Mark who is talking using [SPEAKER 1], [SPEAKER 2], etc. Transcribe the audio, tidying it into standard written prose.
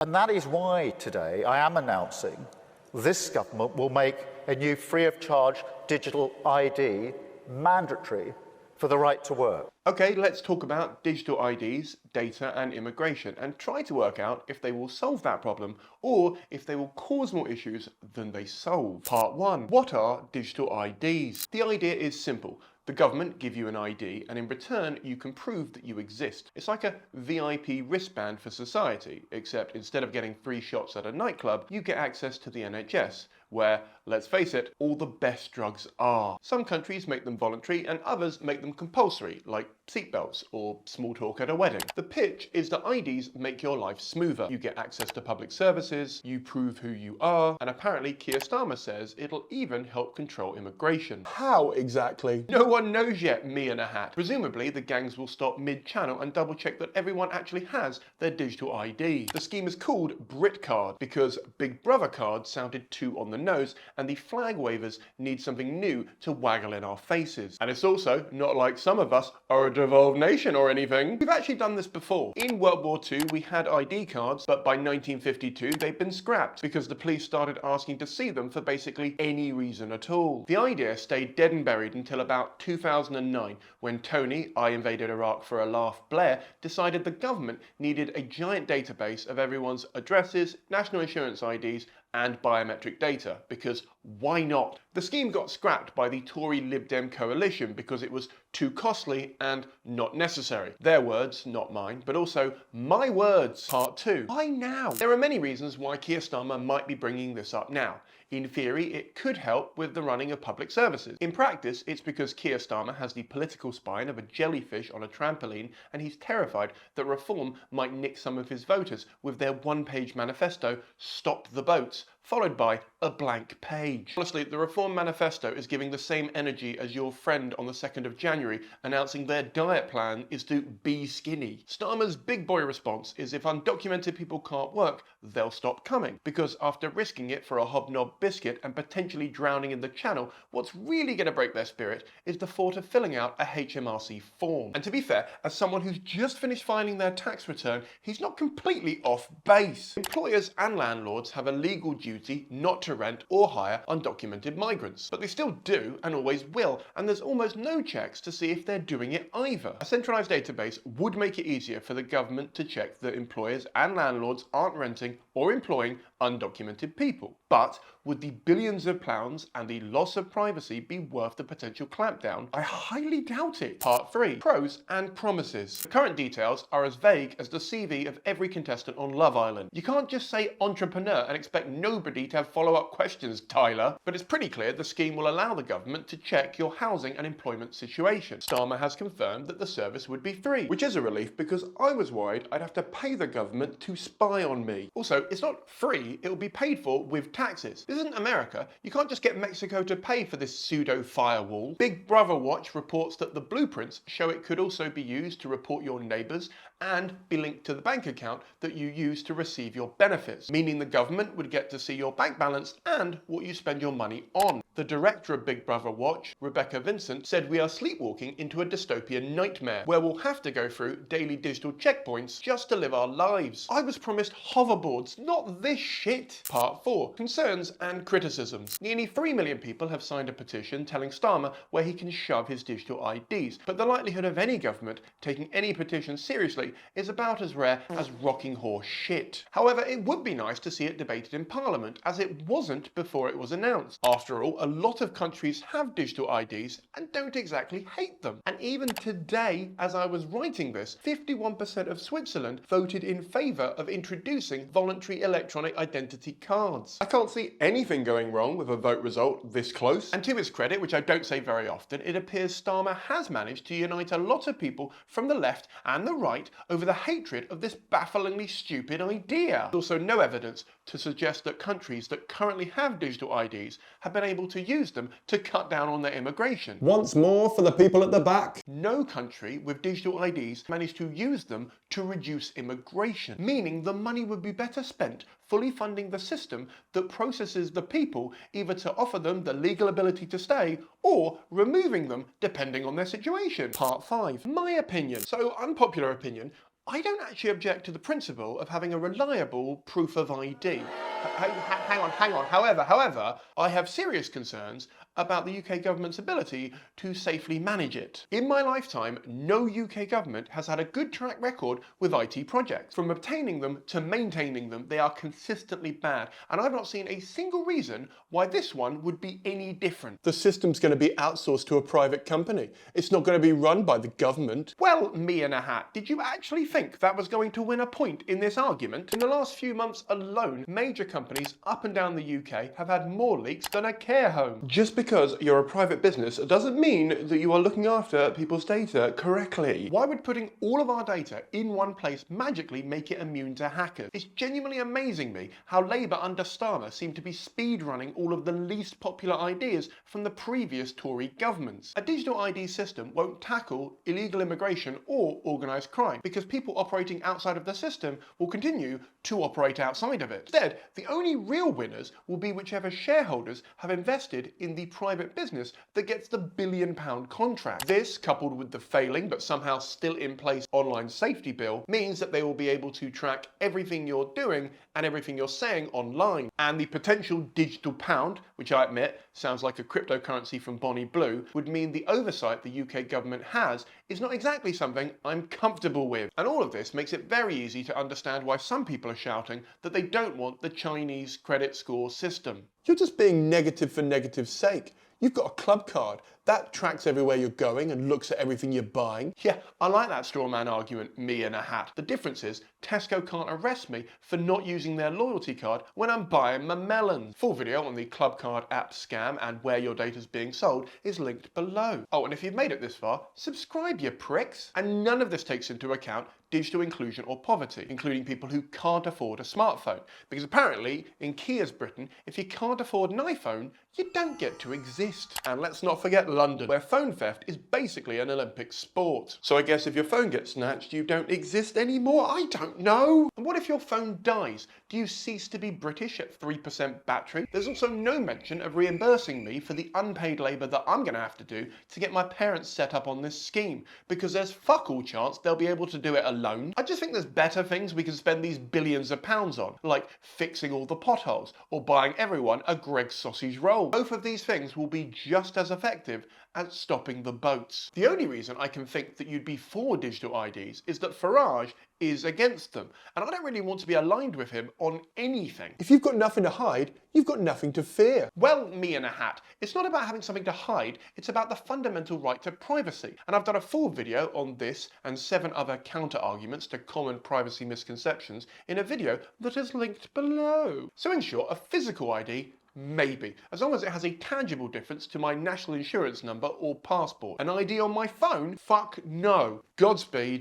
[SPEAKER 1] And that is why today I am announcing this government will make a new free-of-charge digital ID mandatory for the right to work.
[SPEAKER 2] Okay, let's talk about digital IDs, data and immigration and try to work out if they will solve that problem or if they will cause more issues than they solve. Part 1. What are digital IDs? The idea is simple. The government give you an ID and in return you can prove that you exist. It's like a VIP wristband for society, except instead of getting free shots at a nightclub, you get access to the NHS, where, let's face it, all the best drugs are. Some countries make them voluntary and others make them compulsory, like seatbelts or small talk at a wedding. The pitch is that IDs make your life smoother. You get access to public services, you prove who you are, and apparently Keir Starmer says it'll even help control immigration. How exactly? No one knows yet, me in a hat. Presumably the gangs will stop mid-channel and double check that everyone actually has their digital ID. The scheme is called BritCard because Big Brother card sounded too on the nose and the flag wavers need something new to waggle in our faces. And it's also not like some of us are a devolved nation or anything. We've actually done this before. In World War II we had ID cards, but by 1952 they'd been scrapped because the police started asking to see them for basically any reason at all. The idea stayed dead and buried until about 2009 when Tony, I invaded Iraq for a laugh Blair, decided the government needed a giant database of everyone's addresses, national insurance IDs and biometric data, because why not? The scheme got scrapped by the Tory Lib Dem coalition because it was too costly and not necessary. Their words, not mine, but also my words. Part 2. Why now? There are many reasons why Keir Starmer might be bringing this up now. In theory, it could help with the running of public services. In practice, it's because Keir Starmer has the political spine of a jellyfish on a trampoline and he's terrified that reform might nick some of his voters with their one-page manifesto, Stop the Boats, followed by a blank page. Honestly, the Reform Manifesto is giving the same energy as your friend on the 2nd of January announcing their diet plan is to be skinny. Starmer's big boy response is if undocumented people can't work, they'll stop coming. Because after risking it for a hobnob biscuit and potentially drowning in the channel, what's really going to break their spirit is the thought of filling out a HMRC form. And to be fair, as someone who's just finished filing their tax return, he's not completely off base. Employers and landlords have a legal duty not to rent or hire undocumented migrants, but they still do and always will, and there's almost no checks to see if they're doing it either. A centralised database would make it easier for the government to check that employers and landlords aren't renting or employing undocumented people. But would the billions of pounds and the loss of privacy be worth the potential clampdown? I highly doubt it. Part 3. Pros and promises. The current details are as vague as the CV of every contestant on Love Island. You can't just say entrepreneur and expect nobody to have follow-up questions, Tyler. But it's pretty clear the scheme will allow the government to check your housing and employment situation. Starmer has confirmed that the service would be free, which is a relief because I was worried I'd have to pay the government to spy on me. Also, it's not free, it will be paid for with taxes. This isn't America. You can't just get Mexico to pay for this pseudo firewall. Big Brother Watch reports that the blueprints show it could also be used to report your neighbours and be linked to the bank account that you use to receive your benefits, meaning the government would get to see your bank balance and what you spend your money on. The director of Big Brother Watch, Rebecca Vincent, said we are sleepwalking into a dystopian nightmare where we'll have to go through daily digital checkpoints just to live our lives. I was promised hoverboards, not this shit. Part 4. Concerns and criticisms. Nearly 3 million people have signed a petition telling Starmer where he can shove his digital IDs, but the likelihood of any government taking any petition seriously is about as rare as rocking horse shit. However, it would be nice to see it debated in Parliament, as it wasn't before it was announced. After all, a lot of countries have digital IDs and don't exactly hate them. And even today, as I was writing this, 51% of Switzerland voted in favour of introducing voluntary electronic identity cards. I can't see anything going wrong with a vote result this close. And to his credit, which I don't say very often, it appears Starmer has managed to unite a lot of people from the left and the right over the hatred of this bafflingly stupid idea. There's also no evidence to suggest that countries that currently have digital IDs have been able to use them to cut down on their immigration.
[SPEAKER 3] Once more for the people at the back.
[SPEAKER 2] No country with digital IDs managed to use them to reduce immigration, meaning the money would be better spent fully funding the system that processes the people, either to offer them the legal ability to stay or removing them depending on their situation. Part 5. My opinion. So, unpopular opinion, I don't actually object to the principle of having a reliable proof of ID. Hang on. However, I have serious concerns about the UK government's ability to safely manage it. In my lifetime, no UK government has had a good track record with IT projects. From obtaining them to maintaining them, they are consistently bad, and I've not seen a single reason why this one would be any different.
[SPEAKER 3] The system's going to be outsourced to a private company. It's not going to be run by the government.
[SPEAKER 2] Well, me in a hat, did you actually think that was going to win a point in this argument? In the last few months alone, major companies up and down the UK have had more leaks than a care home.
[SPEAKER 3] Just because you're a private business doesn't mean that you are looking after people's data correctly.
[SPEAKER 2] Why would putting all of our data in one place magically make it immune to hackers? It's genuinely amazing me how Labour under Starmer seemed to be speedrunning all of the least popular ideas from the previous Tory governments. A digital ID system won't tackle illegal immigration or organised crime because people operating outside of the system will continue to operate outside of it. Instead, the only real winners will be whichever shareholders have invested in the private business that gets the £1 billion contract. This, coupled with the failing but somehow still in place online safety bill, means that they will be able to track everything you're doing and everything you're saying online. And the potential digital pound, which I admit sounds like a cryptocurrency from Bonnie Blue, would mean the oversight the UK government has is not exactly something I'm comfortable with. And all of this makes it very easy to understand why some people are shouting that they don't want the Chinese credit score system.
[SPEAKER 3] You're just being negative for negative's sake. You've got a club card. That tracks everywhere you're going and looks at everything you're buying.
[SPEAKER 2] Yeah, I like that straw man argument, me in a hat. The difference is Tesco can't arrest me for not using their loyalty card when I'm buying my melons. Full video on the club card app scam and where your data's being sold is linked below. Oh, and if you've made it this far, subscribe, you pricks. And none of this takes into account digital inclusion or poverty, including people who can't afford a smartphone. Because apparently, in Keir's Britain, if you can't afford an iPhone, you don't get to exist. And let's not forget London, where phone theft is basically an Olympic sport. So I guess if your phone gets snatched, you don't exist anymore? I don't know. And what if your phone dies? Do you cease to be British at 3% battery? There's also no mention of reimbursing me for the unpaid labour that I'm going to have to do to get my parents set up on this scheme, because there's fuck all chance they'll be able to do it alone. I just think there's better things we can spend these billions of pounds on, like fixing all the potholes or buying everyone a Greggs sausage roll. Both of these things will be just as effective at stopping the boats. The only reason I can think that you'd be for digital IDs is that Farage is against them, and I don't really want to be aligned with him on anything.
[SPEAKER 3] If you've got nothing to hide, you've got nothing to fear.
[SPEAKER 2] Well, me in a hat. It's not about having something to hide, it's about the fundamental right to privacy. And I've done a full video on this and 7 other counter-arguments to common privacy misconceptions in a video that is linked below. So in short, a physical ID, maybe, as long as it has a tangible difference to my national insurance number or passport. An ID on my phone? Fuck no. Godspeed.